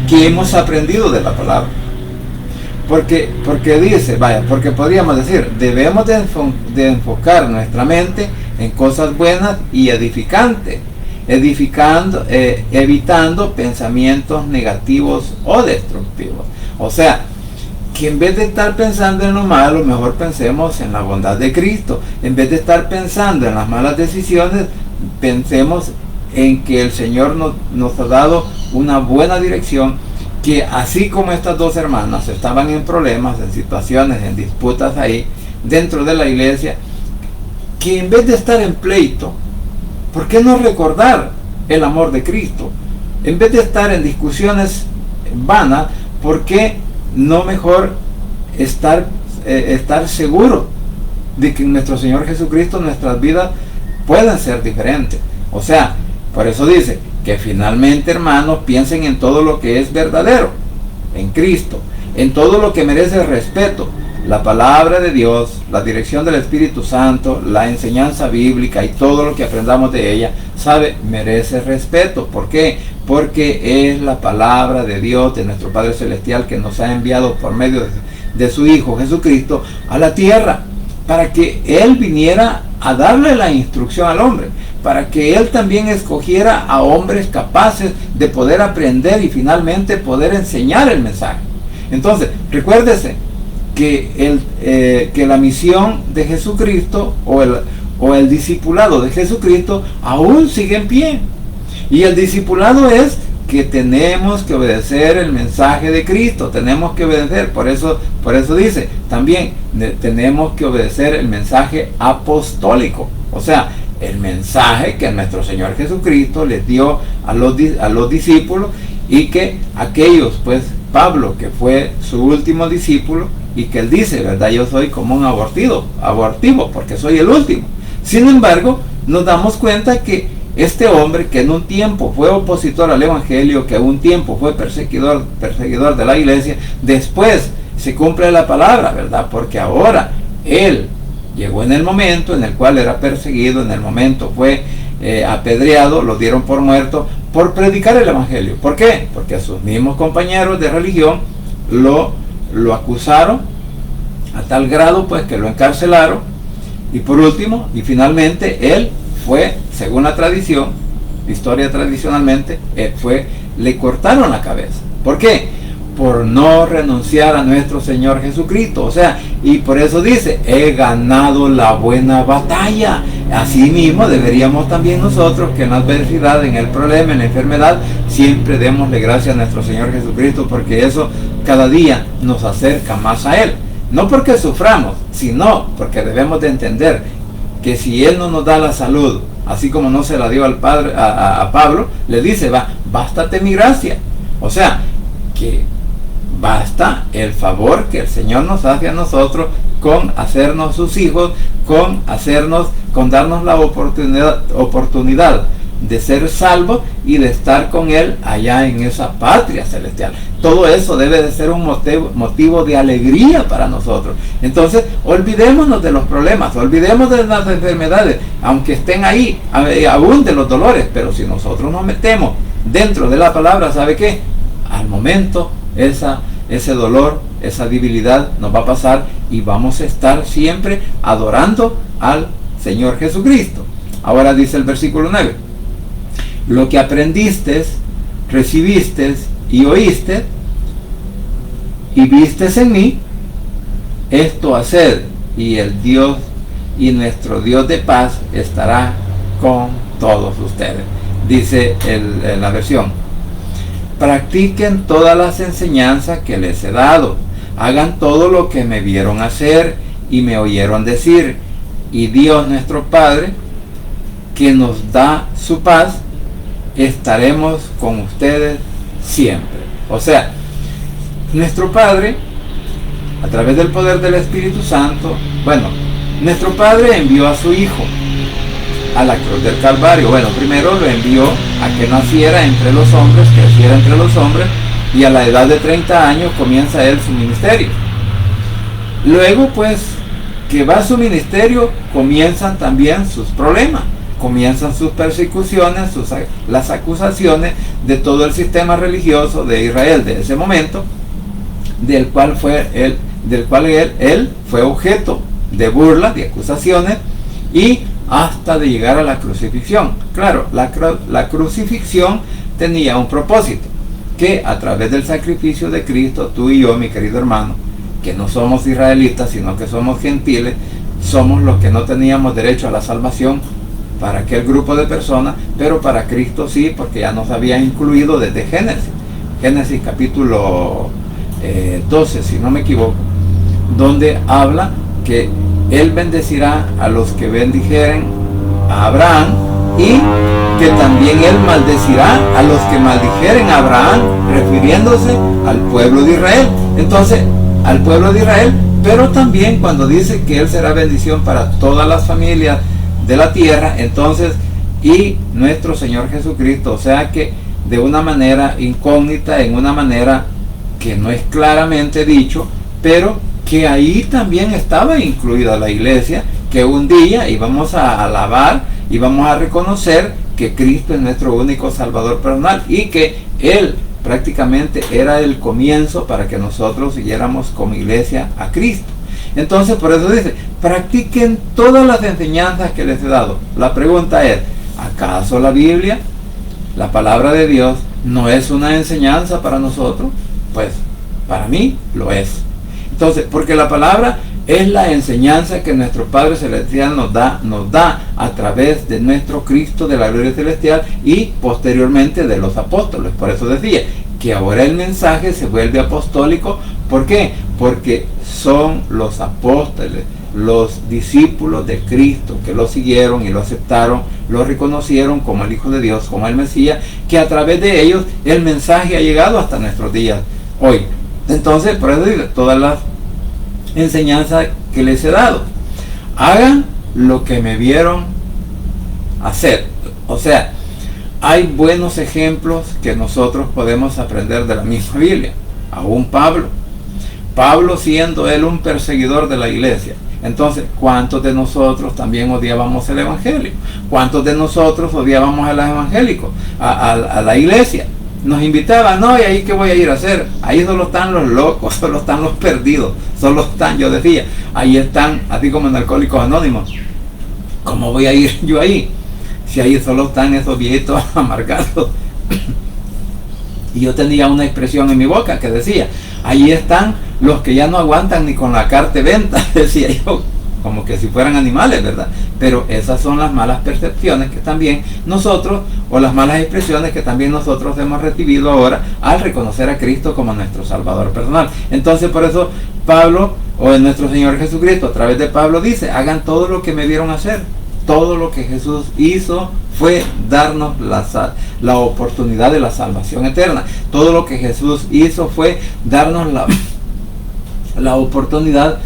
que hemos aprendido de la palabra. Porque dice, vaya, porque podríamos decir, debemos de enfocar nuestra mente en cosas buenas y edificantes, evitando pensamientos negativos o destructivos. O sea, que en vez de estar pensando en lo malo, mejor pensemos en la bondad de Cristo. En vez de estar pensando en las malas decisiones, pensemos en que el Señor nos ha dado una buena dirección, que así como estas dos hermanas estaban en problemas, en situaciones, en disputas ahí dentro de la iglesia, que en vez de estar en pleito, ¿por qué no recordar el amor de Cristo? En vez de estar en discusiones vanas, ¿por qué no mejor estar seguro de que nuestro Señor Jesucristo, nuestras vidas pueden ser diferentes? O sea, por eso dice que finalmente, hermanos, piensen en todo lo que es verdadero, en Cristo, en todo lo que merece respeto, la palabra de Dios, la dirección del Espíritu Santo, la enseñanza bíblica y todo lo que aprendamos de ella, merece respeto. ¿Por qué? Porque es la palabra de Dios, de nuestro Padre Celestial, que nos ha enviado por medio de su Hijo Jesucristo a la tierra, para que Él viniera a darle la instrucción al hombre, para que Él también escogiera a hombres capaces de poder aprender y finalmente poder enseñar el mensaje. Entonces, recuérdese que la misión de Jesucristo o el discipulado de Jesucristo aún sigue en pie. Y el discipulado es que tenemos que obedecer el mensaje de Cristo, tenemos que obedecer, por eso dice, también tenemos que obedecer el mensaje apostólico, o sea, el mensaje que nuestro Señor Jesucristo les dio a los discípulos, y que aquellos, pues Pablo, que fue su último discípulo, y que él dice, ¿verdad? Yo soy como un abortivo, porque soy el último. Sin embargo, nos damos cuenta que este hombre, que en un tiempo fue opositor al Evangelio, que en un tiempo fue perseguidor de la iglesia, después se cumple la palabra, ¿verdad? Porque ahora él llegó en el momento en el cual era perseguido, en el momento fue apedreado, lo dieron por muerto por predicar el Evangelio. ¿Por qué? Porque a sus mismos compañeros de religión lo acusaron a tal grado, pues, que lo encarcelaron, y por último, y finalmente, él fue, según la tradición, la historia tradicionalmente, le cortaron la cabeza. ¿Por qué? Por no renunciar a nuestro Señor Jesucristo. O sea, y por eso dice, he ganado la buena batalla. Así mismo deberíamos también nosotros, que en la adversidad, en el problema, en la enfermedad, siempre démosle gracias a nuestro Señor Jesucristo, porque eso cada día nos acerca más a Él. No porque suframos, sino porque debemos de entender que si Él no nos da la salud, así como no se la dio al Padre, a Pablo, le dice, bástate mi gracia. O sea, que basta el favor que el Señor nos hace a nosotros con hacernos sus hijos, con darnos la oportunidad de ser salvos y de estar con Él allá en esa patria celestial. Todo eso debe de ser un motivo de alegría para nosotros. Entonces, olvidémonos de los problemas, olvidemos de las enfermedades, aunque estén ahí, aún de los dolores, pero si nosotros nos metemos dentro de la palabra, ¿sabe qué? Al momento, ese dolor, esa debilidad nos va a pasar y vamos a estar siempre adorando al Señor Jesucristo. Ahora dice el versículo 9, lo que aprendiste, recibiste y oíste y vistes en mí, esto haced, y el Dios y nuestro Dios de paz estará con todos ustedes. Dice la versión, practiquen todas las enseñanzas que les he dado, hagan todo lo que me vieron hacer y me oyeron decir, y Dios nuestro Padre, que nos da su paz, estaremos con ustedes siempre. O sea, nuestro Padre, a través del poder del Espíritu Santo, nuestro Padre envió a su Hijo a la cruz del Calvario. Primero lo envió a que naciera entre los hombres, creciera entre los hombres, y a la edad de 30 años comienza él su ministerio. Luego, pues, que va su ministerio, comienzan también sus problemas, comienzan sus persecuciones, las acusaciones de todo el sistema religioso de Israel de ese momento, del cual él fue objeto de burlas, de acusaciones, y hasta de llegar a la crucifixión. Claro, la crucifixión tenía un propósito, que a través del sacrificio de Cristo, tú y yo, mi querido hermano, que no somos israelitas, sino que somos gentiles, somos los que no teníamos derecho a la salvación para aquel grupo de personas, pero para Cristo sí, porque ya nos había incluido desde Génesis capítulo 12, si no me equivoco, donde habla que Él bendecirá a los que bendijeren a Abraham, y que también Él maldecirá a los que maldijeren a Abraham, refiriéndose al pueblo de Israel. Entonces, al pueblo de Israel, pero también cuando dice que Él será bendición para todas las familias de la tierra, entonces, y nuestro Señor Jesucristo, o sea que de una manera incógnita, en una manera que no es claramente dicho, pero que ahí también estaba incluida la iglesia, que un día íbamos a alabar y vamos a reconocer que Cristo es nuestro único Salvador personal, y que Él prácticamente era el comienzo para que nosotros siguiéramos como iglesia a Cristo. Entonces, por eso dice, practiquen todas las enseñanzas que les he dado. La pregunta es, ¿acaso la Biblia, la palabra de Dios, no es una enseñanza para nosotros? Pues, para mí lo es. Entonces, porque la palabra es la enseñanza que nuestro Padre Celestial nos da a través de nuestro Cristo de la gloria celestial y posteriormente de los apóstoles. Por eso decía que ahora el mensaje se vuelve apostólico. ¿Por qué? Porque son los apóstoles, los discípulos de Cristo, que lo siguieron y lo aceptaron, lo reconocieron como el Hijo de Dios, como el Mesías, que a través de ellos el mensaje ha llegado hasta nuestros días hoy. Entonces, por eso digo, todas las enseñanzas que les he dado, hagan lo que me vieron hacer. O sea, hay buenos ejemplos que nosotros podemos aprender de la misma Biblia. Aún Pablo siendo él un perseguidor de la iglesia. Entonces, ¿cuántos de nosotros también odiábamos el evangelio? ¿Cuántos de nosotros odiábamos a los evangélicos, a la iglesia? Nos invitaban, no, ¿y ahí qué voy a ir a hacer? Ahí solo están los locos, solo están los perdidos, solo están, yo decía, ahí están, así como en Alcohólicos Anónimos. ¿Cómo voy a ir yo ahí? Si ahí solo están esos viejitos amargados. Y yo tenía una expresión en mi boca que decía, ahí están los que ya no aguantan ni con la carta de venta, decía yo, como que si fueran animales, ¿verdad? Pero esas son las malas percepciones que también nosotros, o las malas expresiones que también nosotros hemos recibido ahora al reconocer a Cristo como nuestro Salvador personal. Entonces, por eso Pablo, o en nuestro Señor Jesucristo, a través de Pablo dice, hagan todo lo que me vieron hacer. Todo lo que Jesús hizo fue darnos la oportunidad de la salvación eterna. Todo lo que Jesús hizo fue darnos la oportunidad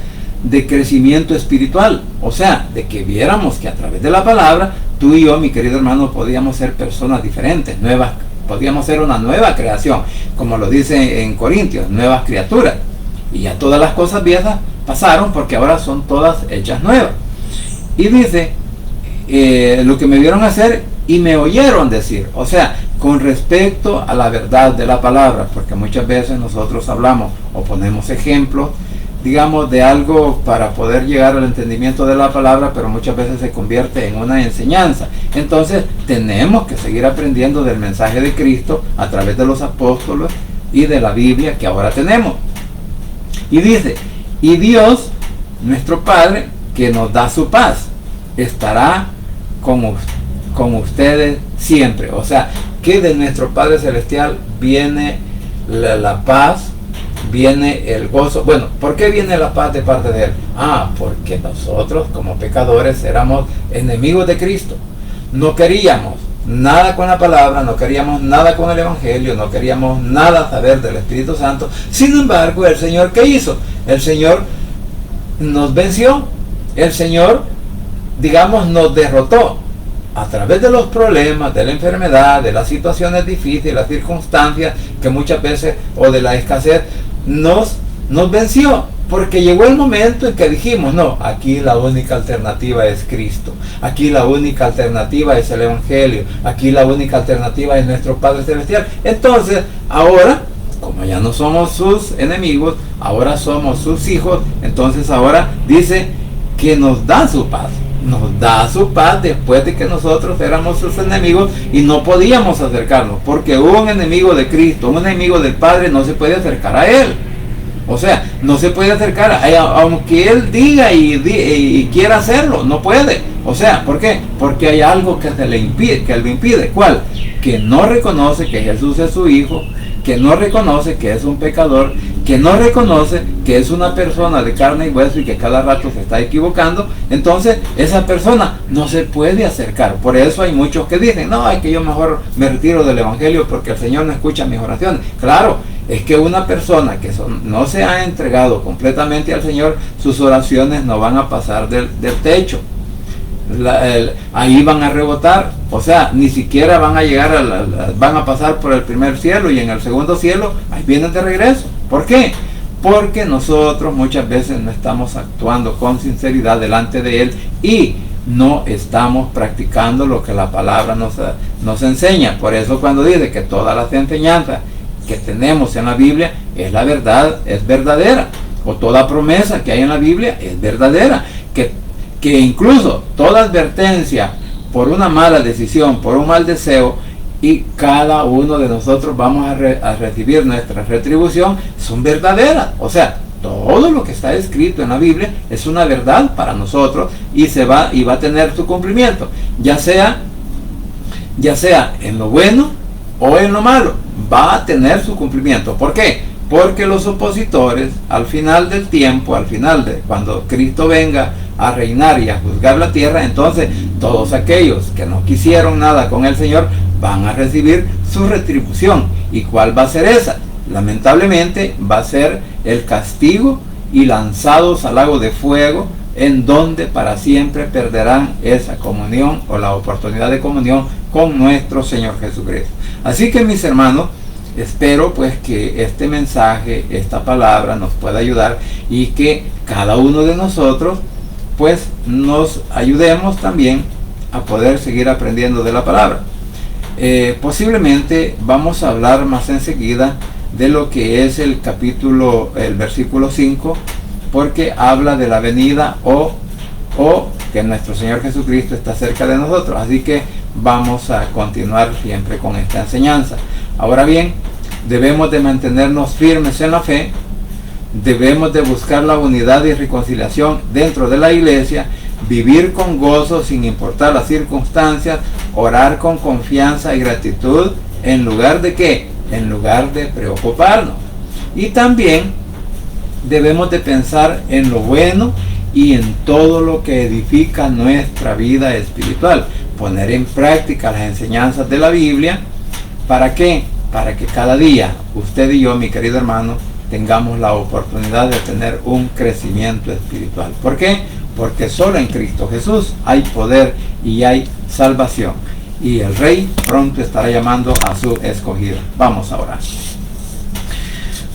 de crecimiento espiritual, o sea, de que viéramos que a través de la palabra, tú y yo, mi querido hermano, podíamos ser personas diferentes, nuevas, podíamos ser una nueva creación, como lo dice en Corintios, nuevas criaturas, y ya todas las cosas viejas pasaron porque ahora son todas hechas nuevas. Y dice, lo que me vieron hacer y me oyeron decir, o sea, con respecto a la verdad de la palabra, porque muchas veces nosotros hablamos o ponemos ejemplos, digamos, de algo para poder llegar al entendimiento de la palabra, pero muchas veces se convierte en una enseñanza. Entonces tenemos que seguir aprendiendo del mensaje de Cristo a través de los apóstoles y de la Biblia que ahora tenemos. Y dice, y Dios, nuestro Padre, que nos da su paz, estará con ustedes siempre. O sea, que de nuestro Padre Celestial viene la paz, viene el gozo. Bueno, ¿por qué viene la paz de parte de Él? Porque nosotros como pecadores éramos enemigos de Cristo. No queríamos nada con la palabra, no queríamos nada con el Evangelio, no queríamos nada saber del Espíritu Santo. Sin embargo, el Señor, ¿qué hizo? El Señor nos venció. El Señor, digamos, nos derrotó a través de los problemas, de la enfermedad, de las situaciones difíciles, las circunstancias que muchas veces, o de la escasez, nos venció, porque llegó el momento en que dijimos, no, aquí la única alternativa es Cristo, aquí la única alternativa es el Evangelio, aquí la única alternativa es nuestro Padre Celestial. Entonces, ahora, como No, ya no somos sus enemigos, ahora somos sus hijos. Entonces ahora dice que nos da su paz. Nos da su paz después de que nosotros éramos sus enemigos y no podíamos acercarnos, porque un enemigo de Cristo, un enemigo del Padre, no se puede acercar a Él. O sea, no se puede acercar, aunque Él diga y quiera hacerlo, no puede. O sea, ¿por qué? Porque hay algo que se le impide, que Él lo impide. ¿Cuál? Que no reconoce que Jesús es su Hijo, que no reconoce que es un pecador, que no reconoce que es una persona de carne y hueso y que cada rato se está equivocando. Entonces esa persona no se puede acercar. Por eso hay muchos que dicen, no, es que yo mejor me retiro del Evangelio porque el Señor no escucha mis oraciones. Claro, es que una persona que no se ha entregado completamente al Señor, sus oraciones no van a pasar del techo. Ahí van a rebotar, o sea, ni siquiera van a llegar van a pasar por el primer cielo, y en el segundo cielo ahí vienen de regreso. ¿Por qué? Porque nosotros muchas veces no estamos actuando con sinceridad delante de Él y no estamos practicando lo que la palabra nos enseña. Por eso cuando dice que todas las enseñanzas que tenemos en la Biblia es la verdad, es verdadera, o toda promesa que hay en la Biblia es verdadera, que incluso toda advertencia por una mala decisión, por un mal deseo, y cada uno de nosotros vamos a recibir nuestra retribución, son verdaderas. O sea, todo lo que está escrito en la Biblia es una verdad para nosotros y va a tener su cumplimiento, ya sea en lo bueno o en lo malo, va a tener su cumplimiento. ¿Por qué? Porque los opositores, al final del tiempo, cuando Cristo venga a reinar y a juzgar la tierra, entonces todos aquellos que no quisieron nada con el Señor van a recibir su retribución. ¿Y cuál va a ser esa? Lamentablemente va a ser el castigo y lanzados al lago de fuego, en donde para siempre perderán esa comunión o la oportunidad de comunión con nuestro Señor Jesucristo. Así que, mis hermanos, espero pues que este mensaje, esta palabra nos pueda ayudar y que cada uno de nosotros pues nos ayudemos también a poder seguir aprendiendo de la palabra. Posiblemente vamos a hablar más enseguida de lo que es el versículo 5, porque habla de la venida o que nuestro Señor Jesucristo está cerca de nosotros. Así que vamos a continuar siempre con esta enseñanza. Ahora bien, debemos de mantenernos firmes en la fe, debemos de buscar la unidad y reconciliación dentro de la iglesia, vivir con gozo sin importar las circunstancias, orar con confianza y gratitud, ¿en lugar de qué? En lugar de preocuparnos. Y también debemos de pensar en lo bueno y en todo lo que edifica nuestra vida espiritual, poner en práctica las enseñanzas de la Biblia. ¿Para qué? Para que cada día usted y yo, mi querido hermano, tengamos la oportunidad de tener un crecimiento espiritual. ¿Por qué? Porque solo en Cristo Jesús hay poder y hay salvación. Y el Rey pronto estará llamando a su escogido. Vamos a orar.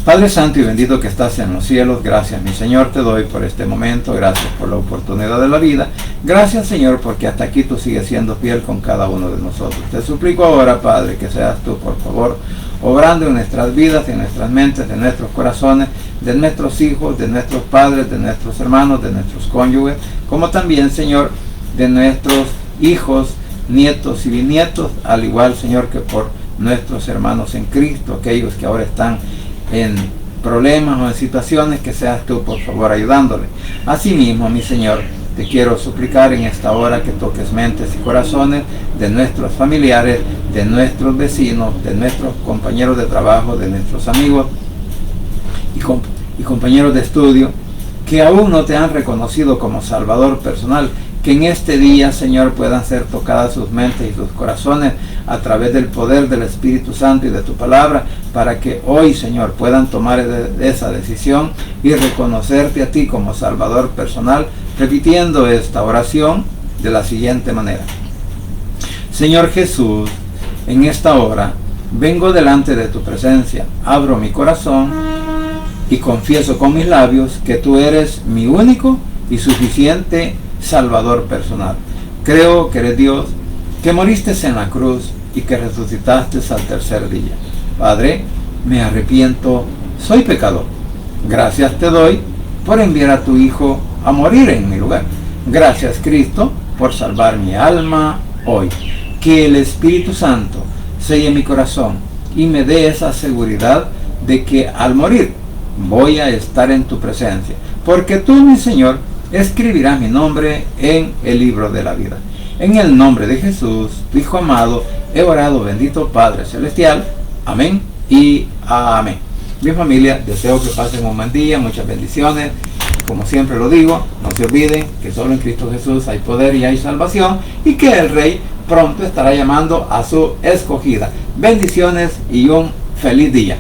Padre Santo y bendito que estás en los cielos, gracias, mi Señor, te doy por este momento, gracias por la oportunidad de la vida, gracias, Señor, porque hasta aquí tú sigues siendo fiel con cada uno de nosotros. Te suplico ahora, Padre, que seas tú, por favor, obrando en nuestras vidas, en nuestras mentes, en nuestros corazones, de nuestros hijos, de nuestros padres, de nuestros hermanos, de nuestros cónyuges, como también, Señor, de nuestros hijos, nietos y bisnietos, al igual, Señor, que por nuestros hermanos en Cristo, aquellos que ahora están en problemas o en situaciones, que seas tú, por favor, ayudándole. Asimismo, mi Señor, te quiero suplicar en esta hora que toques mentes y corazones de nuestros familiares, de nuestros vecinos, de nuestros compañeros de trabajo, de nuestros amigos y compañeros de estudio, que aún no te han reconocido como Salvador personal. Que en este día, Señor, puedan ser tocadas sus mentes y sus corazones a través del poder del Espíritu Santo y de tu palabra, para que hoy, Señor, puedan tomar esa decisión y reconocerte a ti como Salvador personal, repitiendo esta oración de la siguiente manera. Señor Jesús, en esta hora vengo delante de tu presencia, abro mi corazón y confieso con mis labios que tú eres mi único y suficiente Salvador personal. Creo que eres Dios, que moriste en la cruz y que resucitaste al tercer día. Padre, me arrepiento, soy pecador. Gracias te doy por enviar a tu Hijo a morir en mi lugar. Gracias, Cristo, por salvar mi alma hoy. Que el Espíritu Santo selle mi corazón y me dé esa seguridad de que al morir voy a estar en tu presencia, porque tú, mi Señor, escribirás mi nombre en el libro de la vida. En el nombre de Jesús, tu Hijo amado, he orado, bendito Padre Celestial. Amén y amén. Mi familia, deseo que pasen un buen día, muchas bendiciones. Como siempre lo digo, no se olviden que solo en Cristo Jesús hay poder y hay salvación, y que el Rey pronto estará llamando a su escogida. Bendiciones y un feliz día.